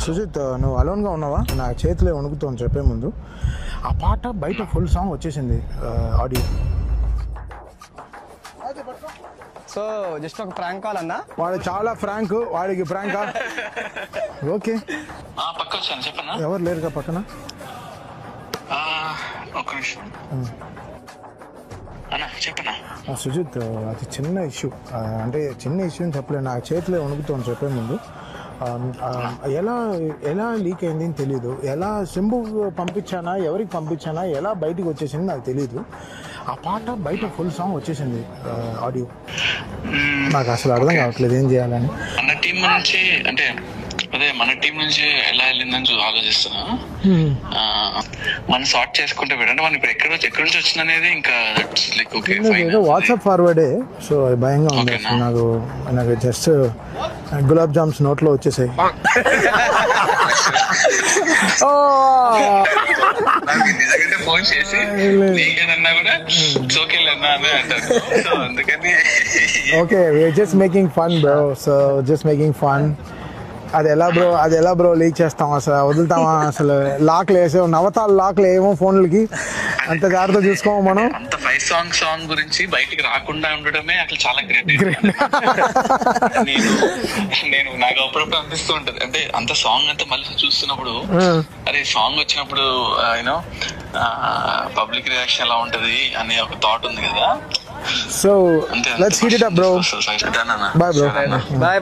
సుజిత్, నువ్వు అలోన్గా ఉన్నావా? నా చేతిలో వణుకుతోంది చెప్పే ముందు. ఆ పాట బయట ఫుల్ సాంగ్ వచ్చేసింది, ఆడియో. సో జస్ట్ ఒక ప్రాంక్ కాల్ అన్నా. వాడు చాలా ఫ్రాంక్, వాడికి ఫ్రాంకా? ఓకే, పక్క వచ్చాను చెప్పన్నా. ఎవరు లేరుగా పక్కన? ఒక్క నిమిషం అన్నా చెప్పన్నా. సుజిత్, అది చిన్న ఇష్యూ, అంటే చిన్న ఇష్యూ అని చెప్పలేదు. నా చేతిలో వణుకుతోంది చెప్పే ముందు. ఎలా ఎలా లీక్ అయింది అని తెలీదు. ఎలా సింబు పంపించానా, ఎవరికి పంపించానా, ఎలా బయటికి వచ్చేసింది నాకు తెలీదు. ఆ పాట బయట ఫుల్ సాంగ్ వచ్చేసింది, ఆడియో. నాకు అసలు అర్థం కావట్లేదు ఏం చేయాలని. మన టీం నుంచి అంటే అదే మన టీం నుంచి ఎలా వెళ్ళిందని ఆలోచిస్తున్నా. మనం సార్ట్ చేసుకుంటే అంటే మనం ఇప్పుడు ఎక్కడి నుంచి వచ్చింది అనేది ఇంకా వాట్సాప్ ఫార్వర్డే. సో అది భయంగా ఉంది నాకు. నాకు జస్ట్ గులాబ్ జామ్స్ నోట్లో వచ్చేసాయి. ఫోన్ చేసి నీకేనన్నా కూడా సోకేళ్ళన్నా అని అంటారు. సో అందుకని okay, just making fun bro. So just making fun. అది ఎలా బ్రో లీక్ చేస్తాం? అసలు వదులుతామా? అసలు లాక్లు వేసే నవతాలు లాక్లు ఏమో ఫోన్లకి, అంత జాగ్రత్త చూసుకోము మనం. అంత 5 సాంగ్ గురించి బయటికి రాకుండా ఉండడమే అసలు చాలా గ్రేట్. నేను నాకు అప్పుడప్పుడు అనిపిస్తూ ఉంటది, అంటే అంత సాంగ్ అంతా మళ్ళీ చూస్తున్నప్పుడు అరే సాంగ్ వచ్చినప్పుడు యూనో పబ్లిక్ రియాక్షన్ ఎలా ఉంటది అనే ఒక థాట్ ఉంది కదా. So let's heat it up bro. Done అన్న. Bye bro. బాయ్.